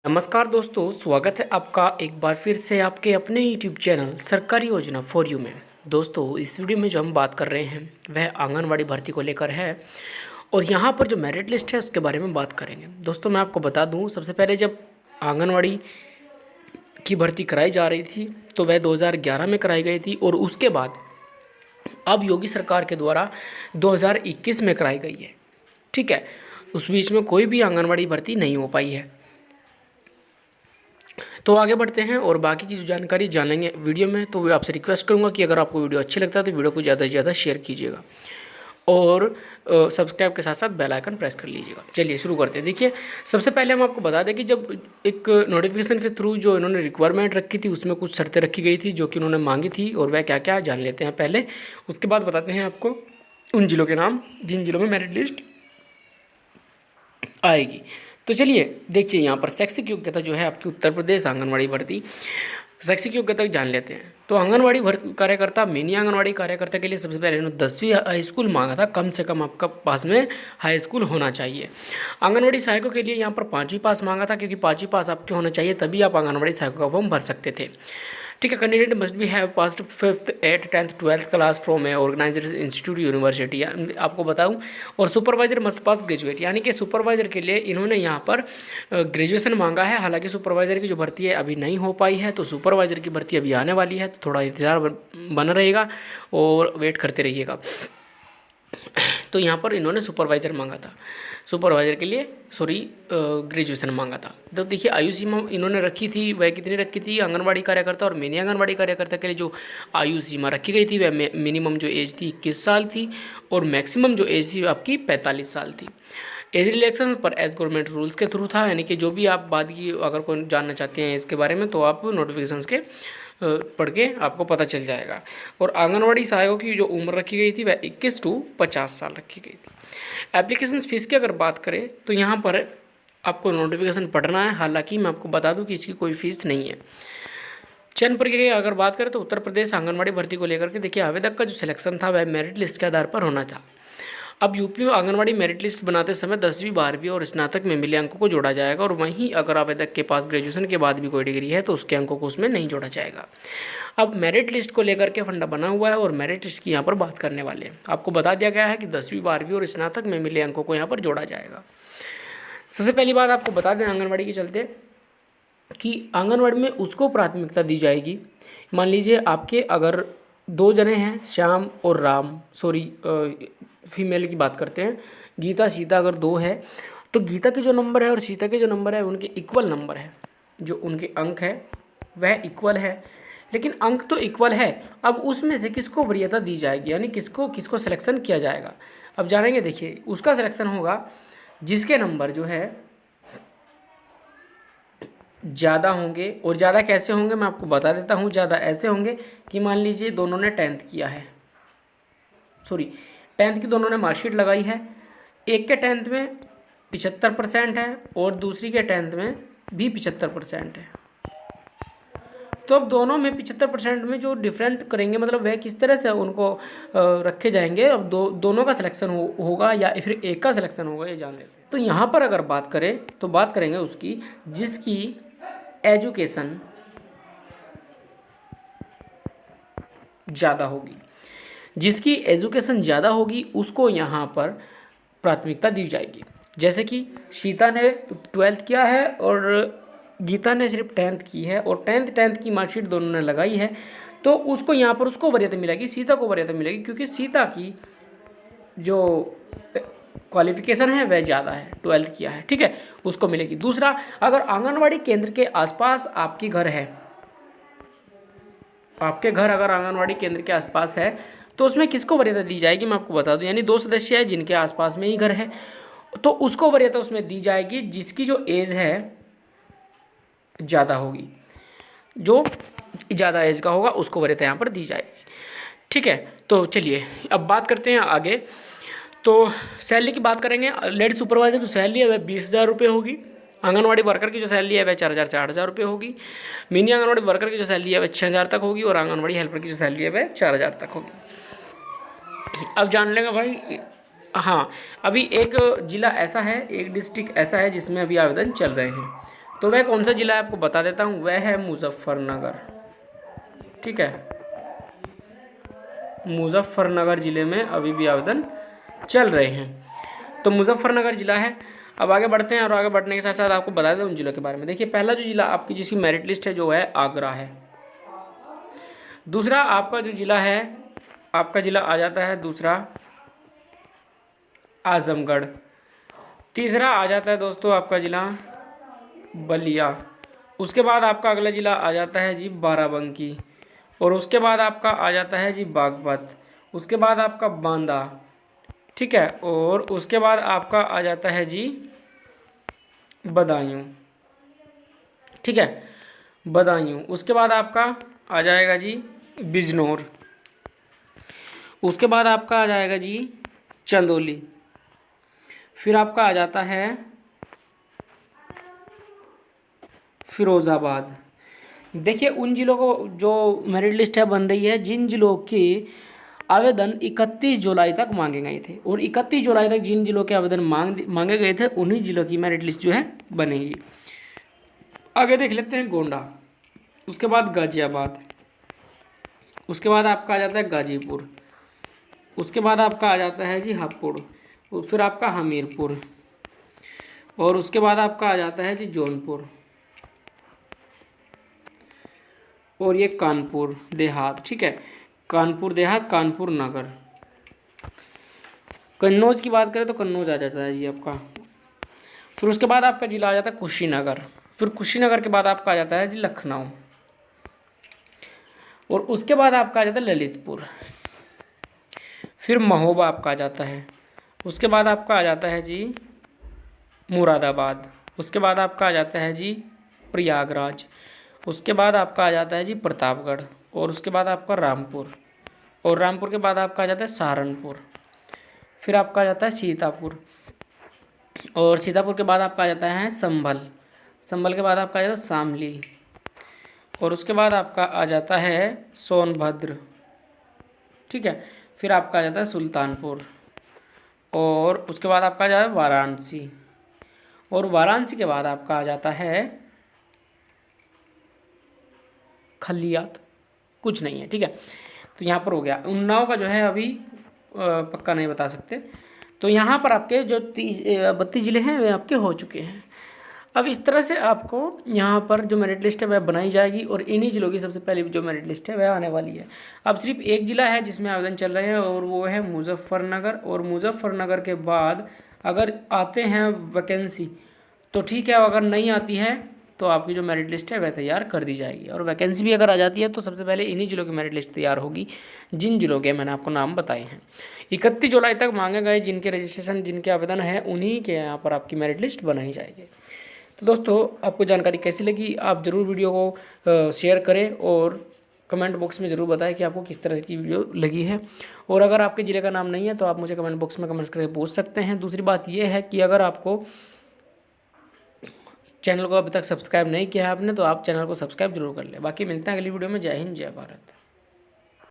नमस्कार दोस्तों, स्वागत है आपका एक बार फिर से आपके अपने यूट्यूब चैनल सरकारी योजना फॉर यू में। दोस्तों, इस वीडियो में जो हम बात कर रहे हैं वह आंगनवाड़ी भर्ती को लेकर है और यहाँ पर जो मेरिट लिस्ट है उसके बारे में बात करेंगे। दोस्तों, मैं आपको बता दूँ, सबसे पहले जब आंगनवाड़ी की भर्ती कराई जा रही थी तो वह 2011 में कराई गई थी और उसके बाद अब योगी सरकार के द्वारा 2021 में कराई गई है। ठीक है, उस बीच में कोई भी आंगनवाड़ी भर्ती नहीं हो पाई है। तो आगे बढ़ते हैं और बाकी की जो जानकारी जानेंगे वीडियो में। तो आपसे रिक्वेस्ट करूंगा कि अगर आपको वीडियो अच्छी लगता है तो वीडियो को ज़्यादा से ज़्यादा शेयर कीजिएगा और सब्सक्राइब के साथ साथ बेल आइकन प्रेस कर लीजिएगा। चलिए शुरू करते हैं। देखिए, सबसे पहले हम आपको बता दें कि जब एक नोटिफिकेशन के थ्रू जो इन्होंने रिक्वायरमेंट रखी थी उसमें कुछ शर्तें रखी गई थी जो कि उन्होंने मांगी थी, और वह क्या क्या जान लेते हैं पहले। उसके बाद बताते हैं आपको उन जिलों के नाम जिन जिलों में मेरिट लिस्ट आएगी। तो चलिए देखिए, यहाँ पर शैक्षिक योग्यता जो है आपकी उत्तर प्रदेश आंगनवाड़ी भर्ती शैक्षिक योग्यता जान लेते हैं। तो आंगनवाड़ी कार्यकर्ता, मिनी आंगनवाड़ी कार्यकर्ता के लिए सबसे पहले इन्होंने 10वीं हाई स्कूल मांगा था। कम से कम आपका पास में हाई स्कूल होना चाहिए। आंगनवाड़ी सहायकों के लिए यहाँ पर 5वीं पास मांगा था, क्योंकि 5वीं पास आपके होना चाहिए, तभी आप आंगनवाड़ी सहायकों का फॉर्म भर सकते थे। ठीक है, candidate must be have passed 5th 8th 10th 12th class from a organised institute university. आपको बताऊं, और सुपरवाइजर मस्ट पास ग्रेजुएट, यानी कि सुपरवाइजर के लिए इन्होंने यहाँ पर ग्रेजुएशन मांगा है। हालांकि सुपरवाइजर की जो भर्ती है अभी नहीं हो पाई है, तो सुपरवाइजर की भर्ती अभी आने वाली है, तो थोड़ा इंतजार बना रहेगा और वेट करते रहिएगा। तो यहाँ पर इन्होंने सुपरवाइज़र मांगा था, सुपरवाइज़र के लिए ग्रेजुएशन मांगा था। तो देखिए, आयु सीमा इन्होंने रखी थी, वह कितनी रखी थी आंगनवाड़ी कार्यकर्ता और मिनी आंगनवाड़ी कार्यकर्ता के लिए जो आयु सीमा रखी गई थी वह मिनिमम जो एज थी 21 साल थी और मैक्सिमम जो एज थी आपकी 45 साल थी। एज रिलैक्सेशन पर एज गवर्नमेंट रूल्स के थ्रू था, यानी कि जो भी आप बाद की अगर कोई जानना चाहते हैं इसके बारे में तो आप नोटिफिकेशंस के पढ़ के आपको पता चल जाएगा। और आंगनवाड़ी सहायकों की जो उम्र रखी गई थी वह 21 to 50 साल रखी गई थी। एप्लीकेशन फ़ीस की अगर बात करें तो यहाँ पर आपको नोटिफिकेशन पढ़ना है। हालांकि मैं आपको बता दूं कि इसकी कोई फ़ीस नहीं है। चयन प्रक्रिया की अगर बात करें तो उत्तर प्रदेश आंगनवाड़ी भर्ती को लेकर के देखिए, आवेदक का जो सिलेक्शन था वह मेरिट लिस्ट के आधार पर होना था। अब यूपी में आंगनवाड़ी मेरिट लिस्ट बनाते समय 10वीं 12वीं और स्नातक में मिले अंकों को जोड़ा जाएगा, और वहीं अगर आवेदक के पास ग्रेजुएशन के बाद भी कोई डिग्री है तो उसके अंकों को उसमें नहीं जोड़ा जाएगा। अब मेरिट लिस्ट को लेकर के फंडा बना हुआ है और मेरिट लिस्ट की यहाँ पर बात करने वाले हैं। आपको बता दिया गया है कि 10वीं 12वीं और स्नातक में मिले अंकों को यहाँ पर जोड़ा जाएगा। सबसे पहली बात आपको बता दें आंगनवाड़ी के चलते कि आंगनवाड़ी में उसको प्राथमिकता दी जाएगी। मान लीजिए आपके अगर 2 जने हैं, श्याम और राम, फीमेल की बात करते हैं, गीता सीता अगर 2 है तो गीता के जो नंबर है और सीता के जो नंबर है उनके इक्वल नंबर है, जो उनके अंक है वह इक्वल है। लेकिन अंक तो इक्वल है, अब उसमें से किसको वरीयता दी जाएगी, यानी किसको सिलेक्शन किया जाएगा। अब जानेंगे। देखिए, उसका सिलेक्शन होगा जिसके नंबर जो है ज़्यादा होंगे। और ज़्यादा कैसे होंगे मैं आपको बता देता हूँ। ज़्यादा ऐसे होंगे कि मान लीजिए दोनों ने 10th किया है, 10th की दोनों ने मार्कशीट लगाई है। एक के 10th में 75% है और दूसरी के 10th में भी 75% है। तो अब दोनों में 75% में जो डिफरेंट करेंगे, मतलब वह किस तरह से उनको रखे जाएंगे। अब दोनों का सिलेक्शन होगा या फिर एक का सिलेक्शन होगा, ये जान लेते हैं। तो यहाँ पर अगर बात करें तो बात करेंगे उसकी जिसकी एजुकेशन ज़्यादा होगी। जिसकी एजुकेशन ज़्यादा होगी उसको यहाँ पर प्राथमिकता दी जाएगी। जैसे कि सीता ने 12th किया है और गीता ने सिर्फ 10th की है, और 10th की मार्कशीट दोनों ने लगाई है, तो उसको यहाँ पर उसको वरीयता मिलेगी, सीता को वरीयता मिलेगी, क्योंकि सीता की जो क्वालिफिकेशन है वह ज़्यादा है, 12th किया है। ठीक है, उसको मिलेगी। दूसरा, अगर आंगनवाड़ी केंद्र के आसपास आपकी घर है, आपके घर अगर आंगनवाड़ी केंद्र के आसपास है तो उसमें किसको वरीयता दी जाएगी मैं आपको बता दूं। यानी 2 सदस्य है जिनके आसपास में ही घर है, तो उसको वरीयता उसमें दी जाएगी जिसकी जो एज है ज़्यादा होगी। जो ज़्यादा एज का होगा उसको वरीयता यहाँ पर दी जाएगी। ठीक है, तो चलिए अब बात करते हैं आगे। तो सैलरी की बात करेंगे। लेडी सुपरवाइजर की सैलरी है वह 20,000 रुपये होगी। आंगनवाड़ी वर्कर की जो सैलरी है वह 4,000 से 8,000 रुपये होगी। मिनी आंगनवाड़ी वर्कर की जो सैलरी है वह 6,000 तक होगी और आंगनवाड़ी हेल्पर की जो सैलरी है वह 4,000 तक होगी। अब जान लेंगे भाई। हाँ, अभी एक ज़िला ऐसा है, एक डिस्ट्रिक्ट ऐसा है जिसमें अभी आवेदन चल रहे हैं। तो वह कौन सा ज़िला है आपको बता देता हूँ, वह है मुजफ्फरनगर। ठीक है, मुजफ्फरनगर ज़िले में अभी भी आवेदन चल रहे हैं। तो मुजफ्फरनगर ज़िला है। अब आगे बढ़ते हैं और आगे बढ़ने के साथ साथ आपको बता दें उन ज़िलों के बारे में। देखिए, पहला जो ज़िला आपकी जिसकी मेरिट लिस्ट है जो है आगरा है। दूसरा आपका जो ज़िला है, आपका ज़िला आ जाता है दूसरा आजमगढ़। तीसरा आ जाता है दोस्तों आपका ज़िला बलिया। उसके बाद आपका अगला ज़िला आ जाता है जी बाराबंकी। और उसके बाद आपका आ जाता है जी बागपत। उसके बाद आपका बांदा। ठीक है, और उसके बाद आपका आ जाता है जी बदायूं। ठीक है, बदायूं। उसके बाद आपका आ जाएगा जी बिजनौर। उसके बाद आपका आ जाएगा जी चंदौली। फिर आपका आ जाता है फिरोज़ाबाद। देखिए, उन ज़िलों को जो मेरिट लिस्ट है बन रही है जिन ज़िलों के आवेदन 31 जुलाई तक मांगे गए थे, और 31 जुलाई तक जिन ज़िलों के आवेदन मांगे गए थे उन्हीं ज़िलों की मेरिट लिस्ट जो है बनेगी। आगे देख लेते हैं गोंडा। उसके बाद गाज़ियाबाद। उसके बाद आपका आ जाता है गाज़ीपुर। उसके बाद आपका आ जाता है जी हापुड़। फिर आपका हमीरपुर। और उसके बाद आपका आ जाता है जी जौनपुर। और ये कानपुर देहात। ठीक है, कानपुर देहात, कानपुर नगर। कन्नौज की बात करें तो कन्नौज आ जाता है जी आपका। फिर उसके बाद आपका ज़िला आ जाता है कुशीनगर। फिर कुशीनगर के बाद आपका आ जाता है जी लखनऊ। और उसके बाद आपका आ जाता है ललितपुर। फिर महोबा आपका आ जाता है। उसके बाद आपका आ जाता है जी मुरादाबाद। उसके बाद आपका आ जाता है जी प्रयागराज। उसके बाद आपका आ जाता है जी प्रतापगढ़। और उसके बाद आपका रामपुर। और रामपुर के बाद आपका आ जाता है सहारनपुर। फिर आपका आ जाता है सीतापुर। और सीतापुर के बाद आपका आ जाता है संभल। संभल के बाद आपका आ जाता है शामली। और उसके बाद आपका आ जाता है सोनभद्र। ठीक है, फिर आपका आ जाता है सुल्तानपुर। और उसके बाद आपका आ जाता है वाराणसी। और वाराणसी के बाद आपका आ जाता है खलियात, कुछ नहीं है। ठीक है, तो यहाँ पर हो गया। उन्नाव का जो है अभी पक्का नहीं बता सकते। तो यहाँ पर आपके जो 32 ज़िले हैं वे आपके हो चुके हैं। अब इस तरह से आपको यहाँ पर जो मेरिट लिस्ट है वह बनाई जाएगी, और इन्हीं ज़िलों की सबसे पहले जो मेरिट लिस्ट है वह आने वाली है। अब सिर्फ एक ज़िला है जिसमें आवेदन चल रहे हैं, और वो है मुजफ्फरनगर। और मुजफ्फरनगर के बाद अगर आते हैं वैकेंसी तो ठीक है, अगर नहीं आती है तो आपकी जो मेरिट लिस्ट है वह तैयार कर दी जाएगी। और वैकेंसी भी अगर आ जाती है तो सबसे पहले इन्हीं ज़िलों की मेरिट लिस्ट तैयार होगी जिन ज़िलों के मैंने आपको नाम बताए हैं। 31 जुलाई तक मांगे गए जिनके रजिस्ट्रेशन, जिनके आवेदन है, उन्हीं के यहाँ पर आपकी मेरिट लिस्ट बनाई जाएगी। तो दोस्तों, आपको जानकारी कैसी लगी आप ज़रूर वीडियो को शेयर करें, और कमेंट बॉक्स में ज़रूर बताएं कि आपको किस तरह की वीडियो लगी है। और अगर आपके ज़िले का नाम नहीं है तो आप मुझे कमेंट बॉक्स में कमेंट्स करके पूछ सकते हैं। दूसरी बात यह है कि अगर आपको चैनल को अभी तक सब्सक्राइब नहीं किया है आपने तो आप चैनल को सब्सक्राइब जरूर कर लें। बाकी मिलते हैं अगली वीडियो में। जय हिंद, जय भारत।